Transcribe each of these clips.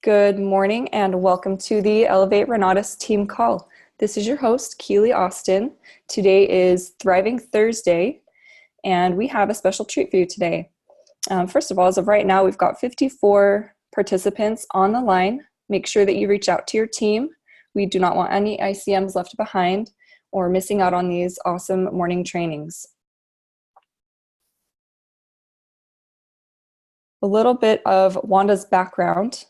Good morning and welcome to the Elevate Renatus team call. This is your host, Keely Austin. Today is Thriving Thursday, and we have a special treat for you today. First of all, as of right now, we've got 54 participants on the line. Make sure that you reach out to your team. We do not want any ICMs left behind or missing out on these awesome morning trainings. A little bit of Wanda's background.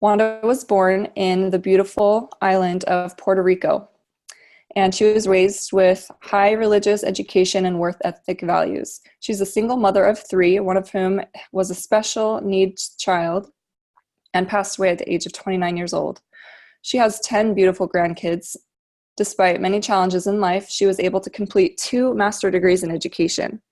Wanda was born in the beautiful island of Puerto Rico, and she was raised with high religious education and work ethic values. She's a single mother of three, one of whom was a special needs child and passed away at the age of 29 years old. She has 10 beautiful grandkids. Despite many challenges in life, she was able to complete 2 master's degrees in education.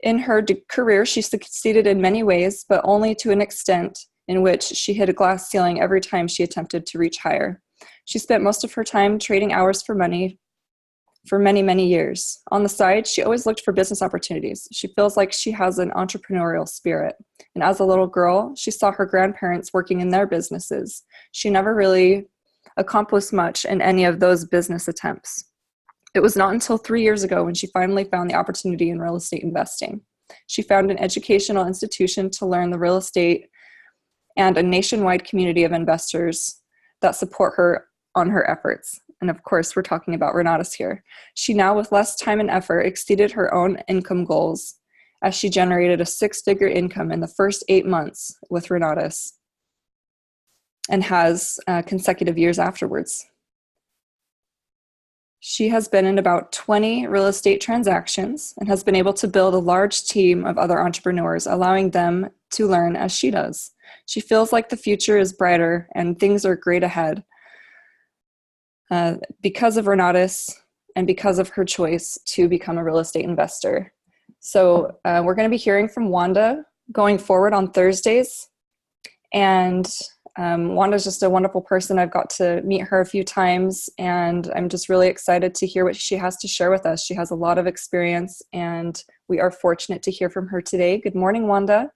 In her career, she succeeded in many ways, but only to an extent in which she hit a glass ceiling every time she attempted to reach higher. She spent most of her time trading hours for money for many, many years. On the side, she always looked for business opportunities. She feels like she has an entrepreneurial spirit. And as a little girl, she saw her grandparents working in their businesses. She never really accomplished much in any of those business attempts. It was not until 3 years ago when she finally found the opportunity in real estate investing. She found an educational institution to learn the real estate and a nationwide community of investors that support her on her efforts. And of course, we're talking about Renatus here. She now, with less time and effort, exceeded her own income goals as she generated a 6-figure income in the first 8 months with Renatus and has consecutive years afterwards. She has been in about 20 real estate transactions and has been able to build a large team of other entrepreneurs, allowing them to learn as she does. She feels like the future is brighter and things are great ahead because of Renatus and because of her choice to become a real estate investor. So we're going to be hearing from Wanda going forward on Thursdays. And Wanda's just a wonderful person. I've got to meet her a few times, and I'm just really excited to hear what she has to share with us. She has a lot of experience, and we are fortunate to hear from her today. Good morning, Wanda.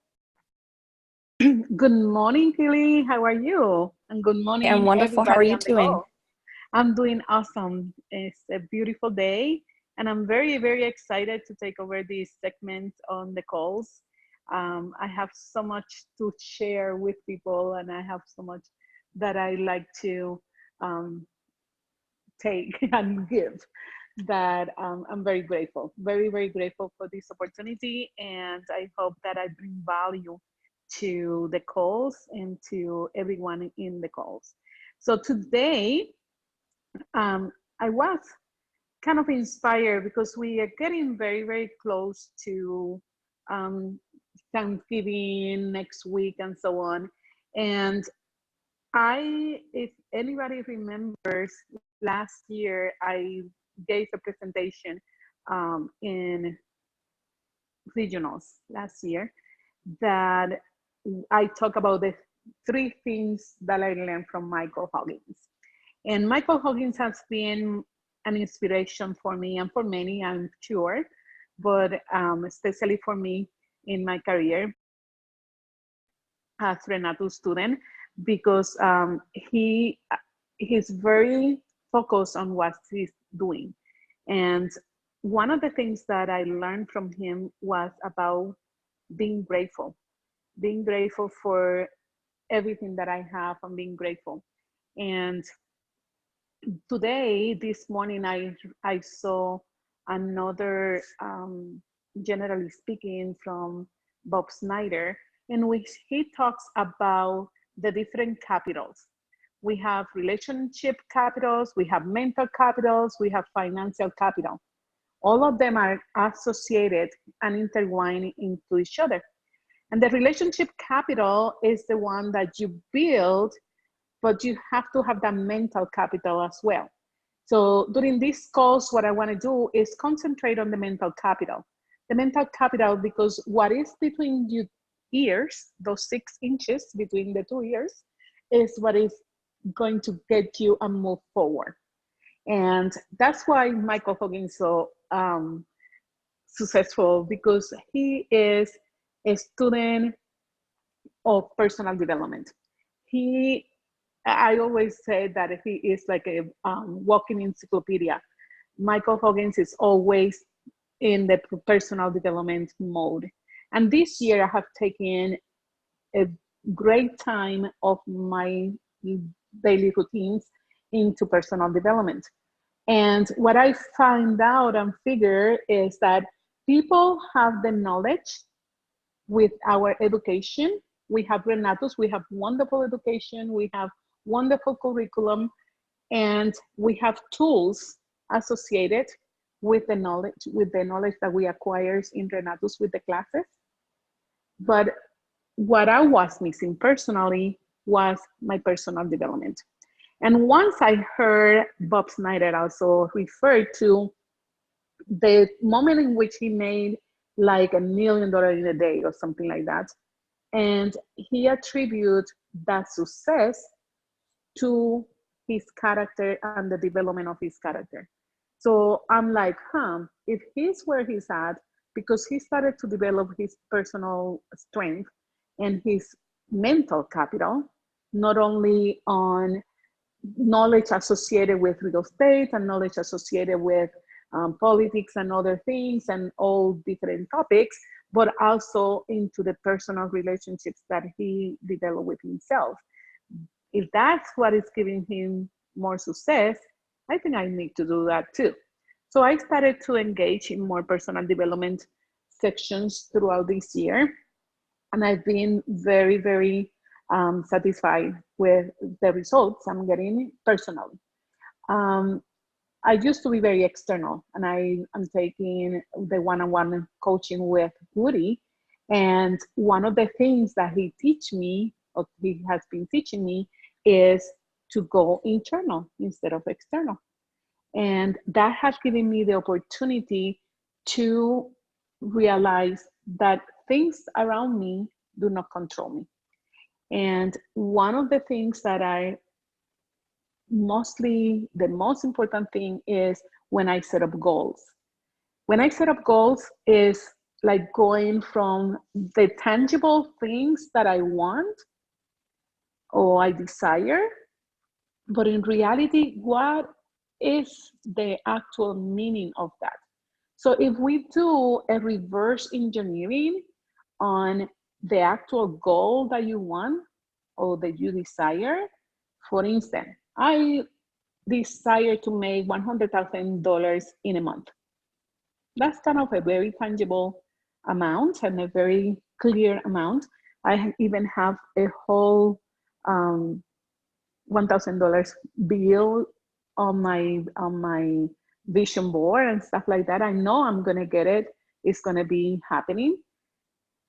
Good morning, Kelly. How are you? And good morning, I'm wonderful. How are you on the doing? call. I'm doing awesome. It's a beautiful day, and I'm very, very excited to take over this segment on the calls. I have so much to share with people, and I have so much that I like to take and give that I'm very grateful, very, very grateful for this opportunity. And I hope that I bring value to the calls and to everyone in the calls. So today, I was kind of inspired because we are getting very, very close to Thanksgiving next week and so on. And if anybody remembers, last year I gave a presentation in regionals last year that I talk about the 3 things that I learned from Michael Huggins. And Michael Huggins has been an inspiration for me and for many, I'm sure, but especially for me in my career as Renatus student, because he's very focused on what he's doing. And one of the things that I learned from him was about being grateful for everything that I have and being grateful. And today, this morning, I saw another, generally speaking, from Bob Snyder, in which he talks about the different capitals. We have relationship capitals, we have mental capitals, we have financial capital. All of them are associated and intertwined into each other. And the relationship capital is the one that you build, but you have to have that mental capital as well. So during this course, what I want to do is concentrate on the mental capital. The mental capital, because what is between your ears, those 6 inches between the 2 ears, is what is going to get you and move forward. And that's why Michael Huggins is so successful, because he is a student of personal development. I always say that he is like a walking encyclopedia. Michael Huggins is always in the personal development mode. And this year I have taken a great time of my daily routines into personal development. And what I find out and figure is that people have the knowledge with our education. We have Renatus, we have wonderful education, we have wonderful curriculum, and we have tools associated with the knowledge that we acquire in Renatus with the classes. But what I was missing personally was my personal development. And once I heard Bob Snyder also refer to the moment in which he made like $1 million in a day or something like that, and he attributed that success to his character and the development of his character. So I'm like, if he's where he's at, because he started to develop his personal strength and his mental capital, not only on knowledge associated with real estate and knowledge associated with politics and other things and all different topics, but also into the personal relationships that he developed with himself. If that's what is giving him more success, I think I need to do that too. So I started to engage in more personal development sections throughout this year. And I've been very, very satisfied with the results I'm getting personally. I used to be very external, and I'm taking the one-on-one coaching with Woody. And one of the things that he has been teaching me is to go internal instead of external. And that has given me the opportunity to realize that things around me do not control me. And one of the things that the most important thing is when I set up goals. When I set up goals is like going from the tangible things that I want or I desire, but in reality, what is the actual meaning of that? So if we do a reverse engineering on the actual goal that you want or that you desire, for instance, I desire to make $100,000 in a month. That's kind of a very tangible amount and a very clear amount. I even have a whole $1,000 bill on my vision board and stuff like that. I know I'm gonna get it. It's gonna be happening.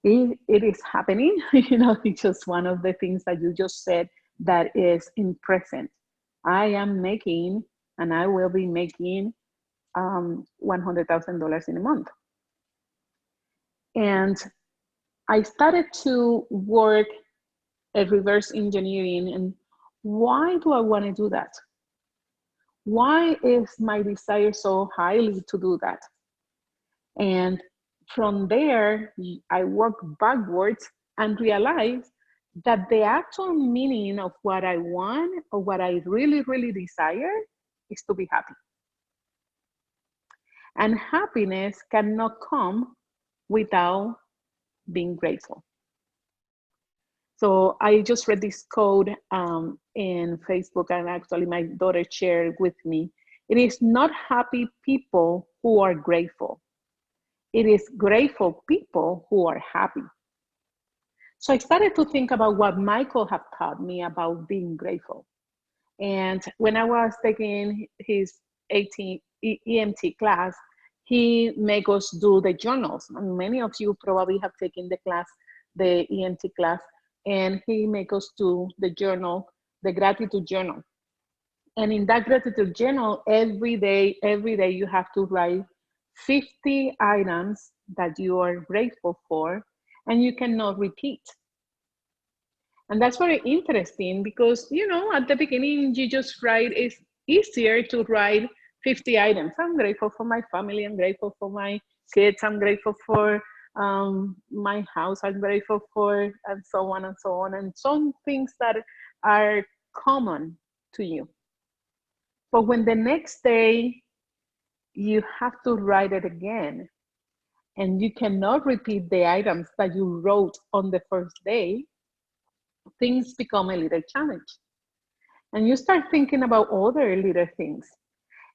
It is happening. It's just one of the things that you just said that is in present. I am making, and I will be making $100,000 in a month. And I started to work at reverse engineering. And why do I want to do that? Why is my desire so highly to do that? And from there, I work backwards and realize that the actual meaning of what I want or what I really, really desire is to be happy. And happiness cannot come without being grateful. So I just read this quote in Facebook, and actually my daughter shared with me. It is not happy people who are grateful. It is grateful people who are happy. So I started to think about what Michael had taught me about being grateful. And when I was taking his EMT class, he made us do the journals. And many of you probably have taken the EMT class, and he made us do the journal, the gratitude journal. And in that gratitude journal, every day you have to write 50 items that you are grateful for, and you cannot repeat. And that's very interesting because, at the beginning, you just write, it's easier to write 50 items. I'm grateful for my family. I'm grateful for my kids. I'm grateful for my house I'm grateful for, and so on and so on, and some things that are common to you. But when the next day you have to write it again, and you cannot repeat the items that you wrote on the first day, things become a little challenge. And you start thinking about other little things.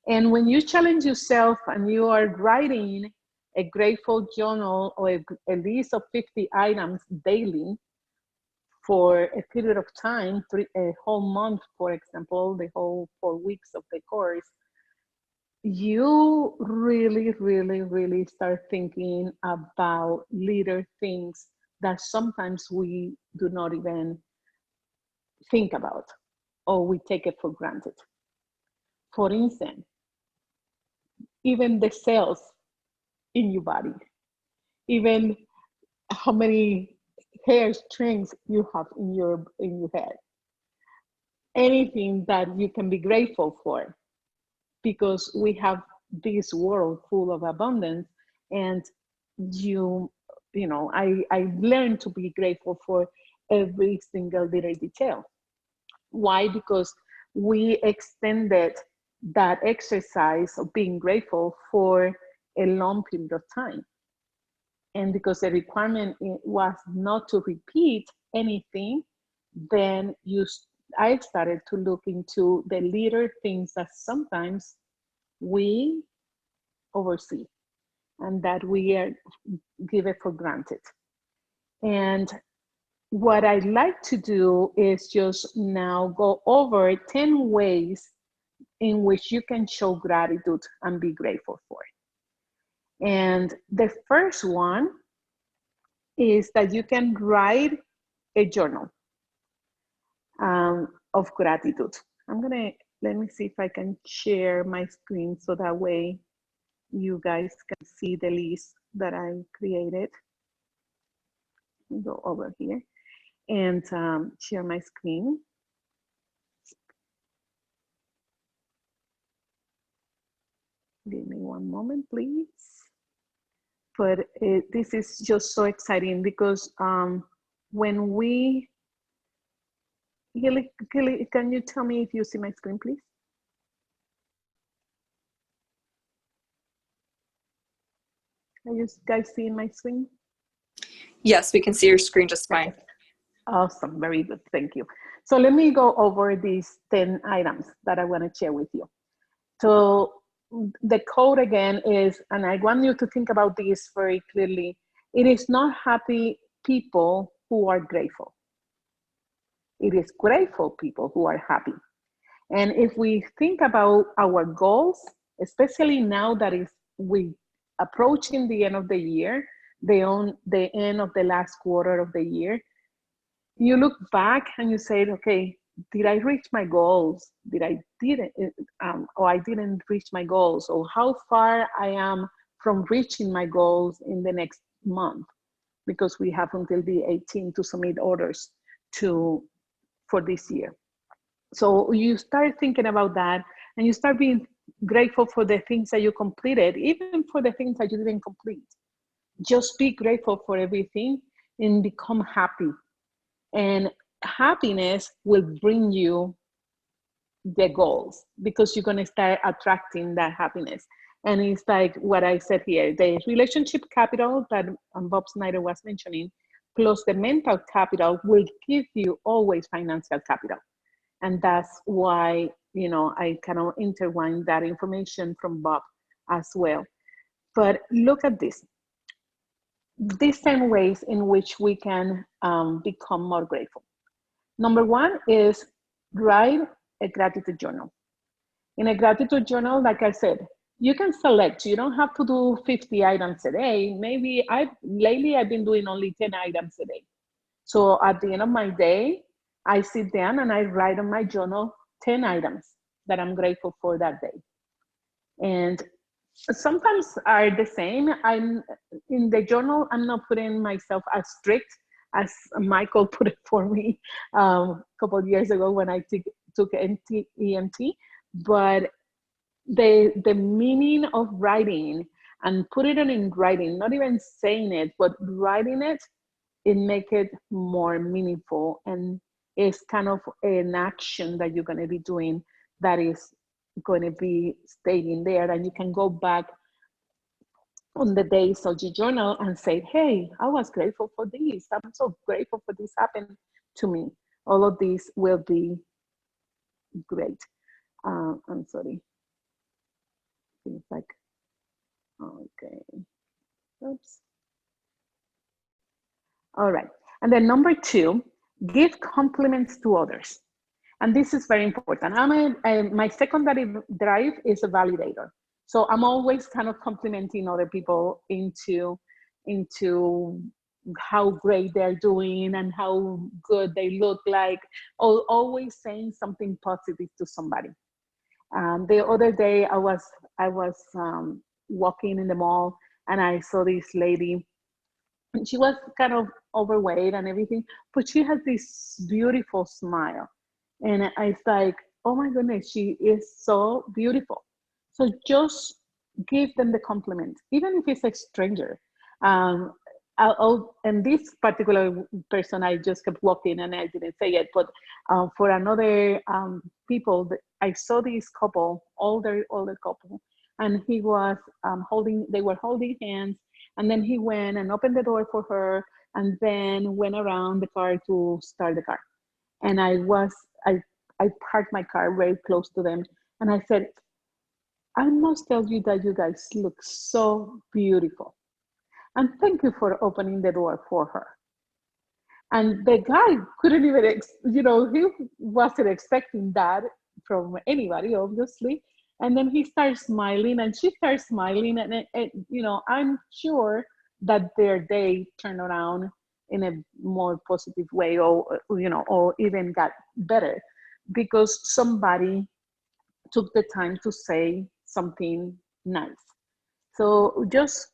And when you challenge yourself and you are writing a grateful journal or a list of 50 items daily for a period of time, a whole month, for example, the whole 4 weeks of the course, you really, really, really start thinking about little things that sometimes we do not even think about, or we take it for granted. For instance, even the cells in your body, even how many hair strings you have in your head, anything that you can be grateful for, because we have this world full of abundance. And I learned to be grateful for every single little detail. Why? Because we extended that exercise of being grateful for a long period of time. And because the requirement was not to repeat anything, then I started to look into the little things that sometimes we oversee and that we give it for granted. And what I like to do is just now go over 10 ways in which you can show gratitude and be grateful for it. And the first one is that you can write a journal of gratitude. Let me see if I can share my screen so that way you guys can see the list that I created. Go over here and share my screen. Give me one moment, please. But this is just so exciting because when we, Gilly, can you tell me if you see my screen, please? Are you guys seeing my screen? Yes, we can see your screen just fine. Okay. Awesome, very good, thank you. So let me go over these 10 items that I want to share with you. So the code again is, and I want you to think about this very clearly, it is not happy people who are grateful. It is grateful people who are happy. And if we think about our goals, especially now that we approaching the end of the year, the end of the last quarter of the year, you look back and you say, okay, did I reach my goals? Or I didn't reach my goals? Or how far I am from reaching my goals in the next month? Because we have until the 18th to submit orders for this year. So you start thinking about that, and you start being grateful for the things that you completed, even for the things that you didn't complete. Just be grateful for everything and become happy. And happiness will bring you the goals, because you're going to start attracting that happiness. And it's like what I said here, the relationship capital that Bob Snyder was mentioning, plus the mental capital, will give you always financial capital. And that's why, I kind of intertwine that information from Bob as well. But look at this. These 10 ways in which we can become more grateful. Number one is write a gratitude journal. In a gratitude journal, like I said, you can select. You don't have to do 50 items a day. Maybe lately I've been doing only 10 items a day. So at the end of my day, I sit down and I write on my journal 10 items that I'm grateful for that day. And sometimes are the same. In the journal, I'm not putting myself as strict as Michael put it for me a couple of years ago when I took EMT. But the meaning of writing and put it in writing, not even saying it, but writing it, it make it more meaningful, and it's kind of an action that you're going to be doing that is going to be staying there, and you can go back on the days of your journal and say, hey, I was grateful for this. I'm so grateful for this happened to me. All of these will be great. I'm sorry. Things like, okay. Oops. All right. And then number 2, give compliments to others. And this is very important. My secondary drive is a validator. So I'm always kind of complimenting other people into how great they're doing and how good they look like, or always saying something positive to somebody. The other day I was walking in the mall, and I saw this lady, and she was kind of overweight and everything, but she has this beautiful smile. And I was like, oh my goodness, she is so beautiful. So just give them the compliment, even if it's a stranger. Um, and this particular person, I just kept walking and I didn't say it, but for another people, I saw this couple, older couple, and he was they were holding hands, and then he went and opened the door for her, and then went around the car to start the car. And I parked my car very close to them, and I said, I must tell you that you guys look so beautiful, and thank you for opening the door for her. And the guy couldn't even, he wasn't expecting that from anybody, obviously. And then he starts smiling, and she starts smiling, and I'm sure that their day turned around in a more positive way, or even got better, because somebody took the time to say something nice. So just,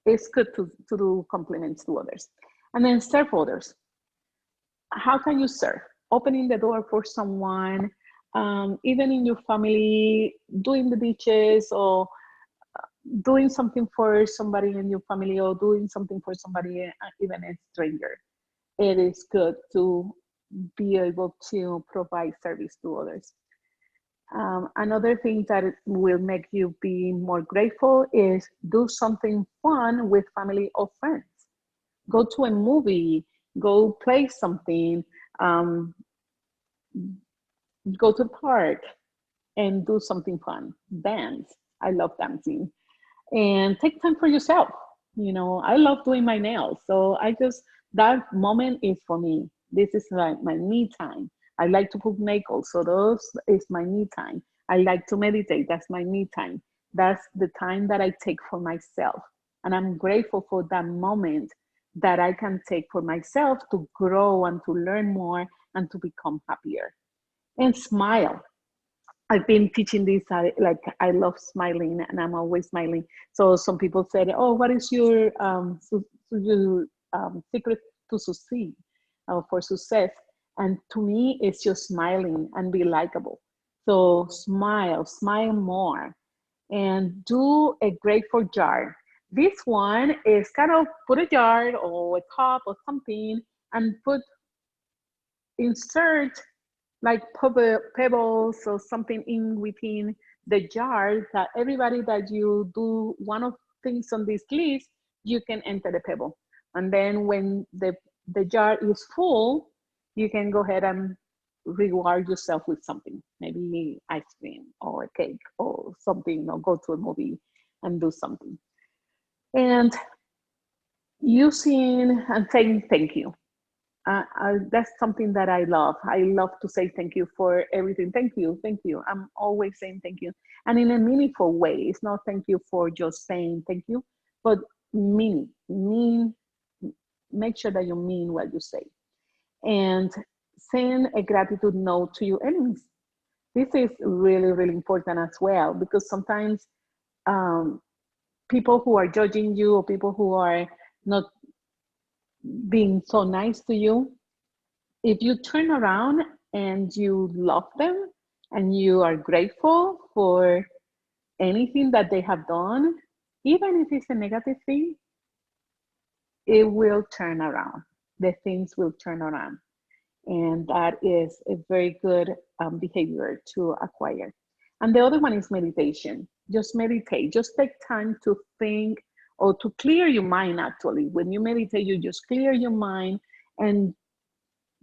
it's good to do compliments to others. And then serve others. How can you serve? Opening the door for someone, even in your family, doing the dishes, or doing something for somebody in your family, or doing something for somebody, even a stranger. It is good to be able to provide service to others. Another thing that will make you be more grateful is do something fun with family or friends. Go to a movie, go play something, go to the park and do something fun. Dance. I love dancing. And take time for yourself. I love doing my nails. So that moment is for me. This is like my me time. I like to cook makeup. So those is my me time. I like to meditate. That's my me time. That's the time that I take for myself. And I'm grateful for that moment that I can take for myself to grow and to learn more and to become happier. And smile. I've been teaching this, I love smiling, and I'm always smiling. So some people said, oh, what is your secret to succeed, for success? And to me, it's just smiling and be likable. So smile more, and do a grateful jar. This one is kind of put a jar or a cup or something, and insert like pebbles or something in within the jar, that everybody that you do one of things on this list, you can enter the pebble. And then when the jar is full, you can go ahead and reward yourself with something, maybe ice cream or a cake or something, or go to a movie and do something. And using and saying thank you. That's something that I love. I love to say thank you for everything. Thank you, thank you. I'm always saying thank you, and in a meaningful way. It's not thank you for just saying thank you, but mean. Make sure that you mean what you say, and send a gratitude note to your enemies. This is really, really important as well, because sometimes people who are judging you, or people who are not being so nice to you, if you turn around and you love them and you are grateful for anything that they have done, even if it's a negative thing, it will turn around. The things will turn around. And that is a very good behavior to acquire. And the other one is meditation. Just meditate. Just take time to think or to clear your mind, actually. When you meditate, you just clear your mind and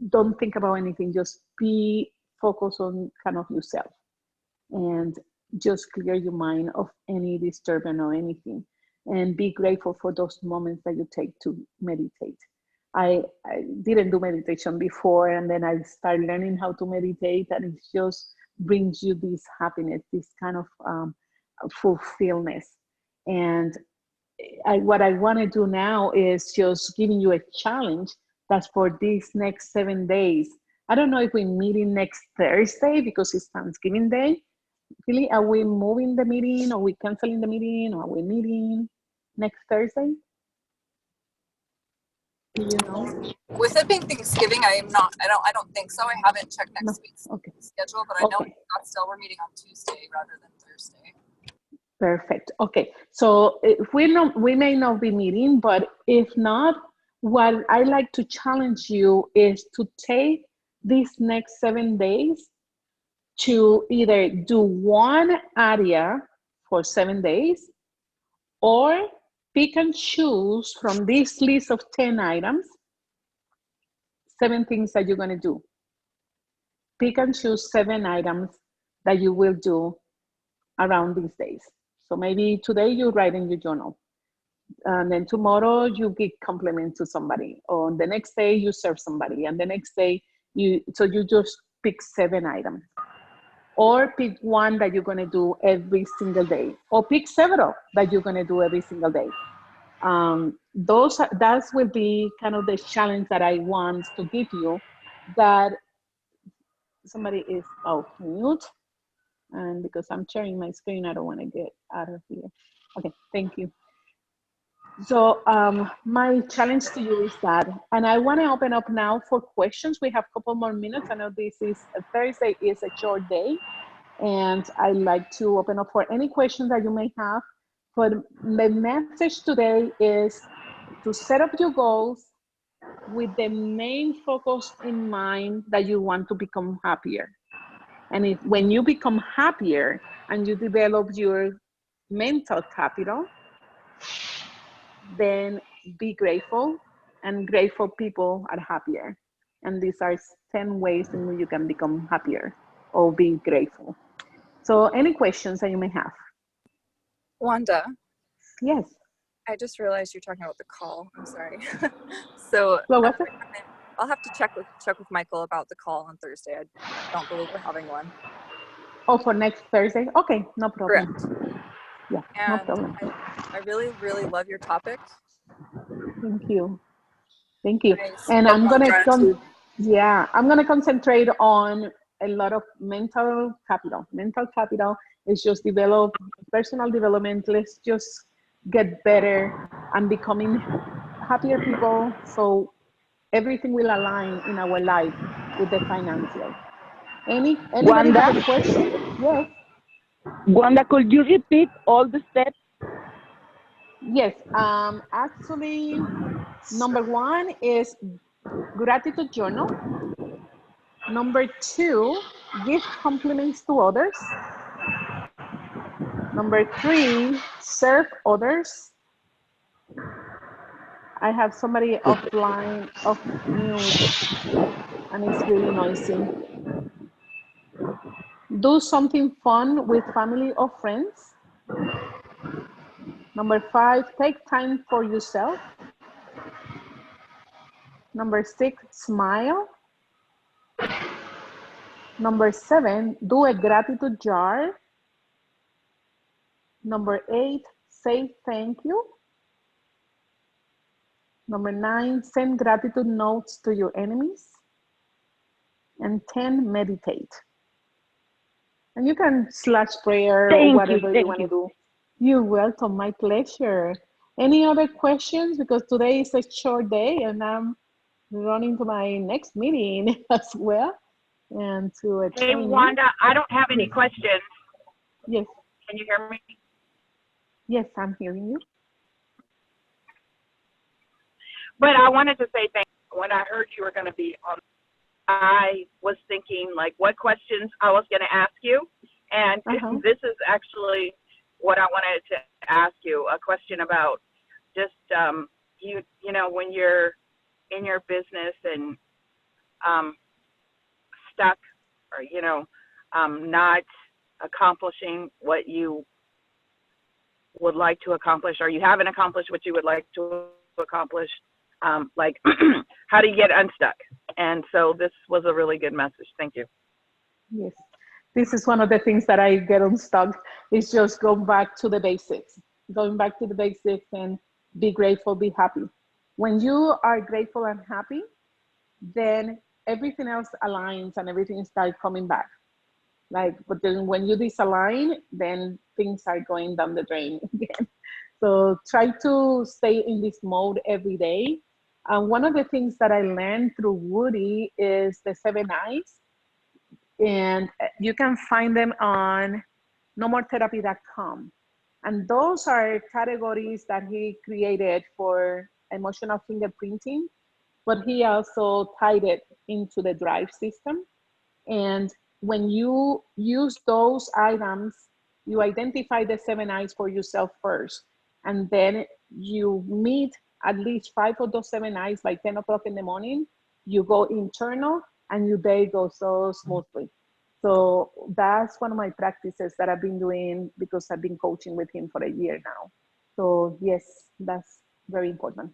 don't think about anything. Just be focused on kind of yourself and just clear your mind of any disturbance or anything. And be grateful for those moments that you take to meditate. I didn't do meditation before, and then I started learning how to meditate, and it just brings you this happiness, this kind of fulfillment. And what I want to do now is just giving you a challenge that's for these next 7 days. I don't know if we're meeting next Thursday because it's Thanksgiving Day. Really, are we moving the meeting, or we canceling the meeting, or are we meeting next Thursday? Do you know? With it being Thanksgiving, I don't think so. I haven't checked next week's schedule, but I know still we're meeting on Tuesday rather than Thursday. Perfect. Okay. So if we may not be meeting, but if not, what I like to challenge you is to take these next 7 days to either do one area for 7 days, or pick and choose from this list of 10 items, 7 things that you're going to do. Pick and choose 7 items that you will do around these days. So maybe today you write in your journal, and then tomorrow you give compliment to somebody, or the next day you serve somebody, and the next day you just pick 7 items. Or pick one that you're going to do every single day, or pick several that you're going to do every single day. That will be kind of the challenge that I want to give you. That somebody is mute, and because I'm sharing my screen, I don't want to get out of here. Okay, thank you. So my challenge to you is that, and I want to open up now for questions. We have a couple more minutes. I know this is Thursday is a short day, and I like to open up for any questions that you may have. But the message today is to set up your goals with the main focus in mind that you want to become happier. And when you become happier and you develop your mental capital, then be grateful, and grateful people are happier. And these are 10 ways in which you can become happier or be grateful. So any questions that you may have? Wanda. Yes. I just realized you're talking about the call. I'm sorry. So well, what's it? I'll have to check with Michael about the call on Thursday. I don't believe we're having one. Oh, for next Thursday? Okay, no problem. Correct. Yeah, and no problem. I really, really love your topic. Thank you. Thank you. And I'm gonna concentrate on a lot of mental capital. Mental capital is just develop personal development. Let's just get better and becoming happier people, so everything will align in our life with the financial. Anybody have a question? Yes. Wanda, could you repeat all the steps? Yes. Actually, number 1 is gratitude journal. Number 2, give compliments to others. Number 3, serve others. I have somebody offline, off mute, and it's really noisy. Do something fun with family or friends. Number 5, take time for yourself. Number 6, smile. Number 7, do a gratitude jar. Number 8, say thank you. Number 9, send gratitude notes to your enemies. And 10, meditate. And you can slash prayer or whatever you want to do. You're welcome, my pleasure. Any other questions? Because today is a short day and I'm running to my next meeting as well. And to a Hey, Wanda, I don't have any questions. Yes. Can you hear me? Yes, I'm hearing you. But I wanted to say thank you. When I heard you were going to be on, I was thinking like what questions I was going to ask you. And this is actually what I wanted to ask you, a question about just, you know, when you're in your business and stuck or, you know, not accomplishing what you would like to accomplish, or you haven't accomplished what you would like to accomplish, like how do you get unstuck? And so this was a really good message. Thank you. Yes, this is one of the things that I get unstuck, is just going back to the basics, and be grateful, be happy. When you are grateful and happy, then everything else aligns and everything starts coming back. Like, but then when you disalign, then things are going down the drain again. So try to stay in this mode every day. One of the things that I learned through Woody is the 7 Eyes, and you can find them on nomortherapy.com. And those are categories that he created for emotional fingerprinting, but he also tied it into the drive system. And when you use those items, you identify the 7 Eyes for yourself first. And then you meet at least 5 of those 7 Eyes by 10 o'clock in the morning. You go internal and your day goes so smoothly. So that's one of my practices that I've been doing because I've been coaching with him for a year now. So yes, that's very important.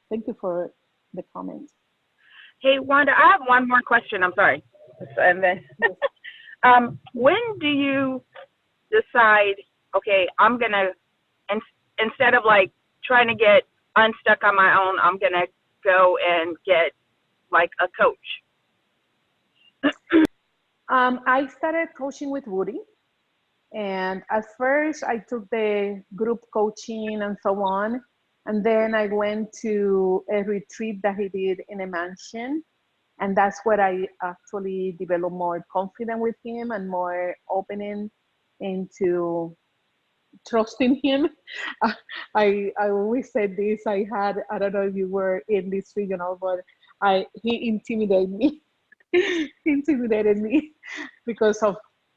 Thank you for the comment. Hey, Wanda, I have one more question. I'm sorry. And then, when do you decide, okay, I'm going to, instead of like trying to get unstuck on my own, I'm going to go and get like a coach? I started coaching with Woody. And at first I took the group coaching and so on. And then I went to a retreat that he did in a mansion. And that's where I actually developed more confidence with him and more opening into trusting him. I always said this. I don't know if you were in this regional, but he intimidated me. He intimidated me because of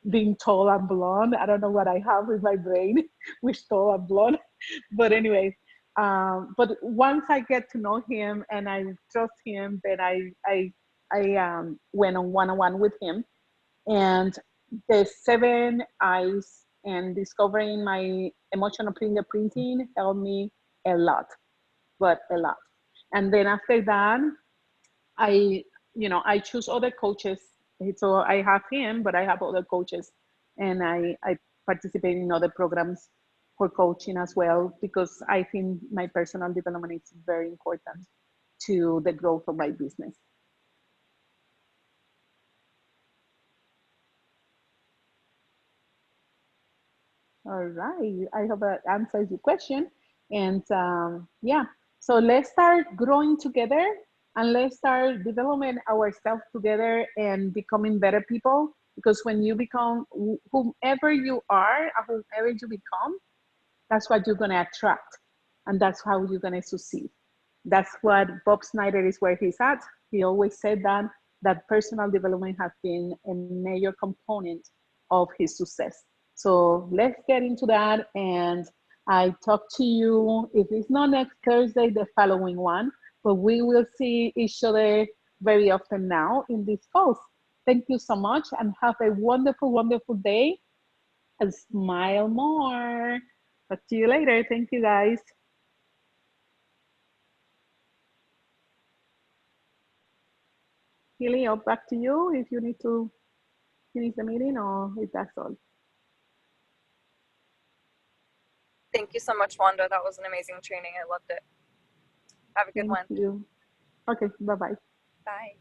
being tall and blonde. I don't know what I have with my brain with tall and blonde. But anyway, but once I get to know him and I trust him, then I went on one-on-one with him. And the 7 Eyes and discovering my emotional fingerprinting helped me a lot, but a lot. And then after that, I choose other coaches. So I have him, but I have other coaches, and I participate in other programs for coaching as well, because I think my personal development is very important to the growth of my business. All right, I hope that answers your question. And yeah, so let's start growing together and let's start developing ourselves together and becoming better people. Because when you become whomever you are, or whomever you become, that's what you're gonna attract. And that's how you're gonna succeed. That's what Bob Snyder is where he's at. He always said that personal development has been a major component of his success. So let's get into that. And I talk to you, if it's not next Thursday, the following one, but we will see each other very often now in this calls. Thank you so much and have a wonderful, wonderful day and smile more. Talk to you later. Thank you guys. Helio, back to you if you need to finish the meeting or if that's all. Thank you so much, Wanda. That was an amazing training. I loved it. Have a good one. Thank you. Okay, bye-bye. Bye.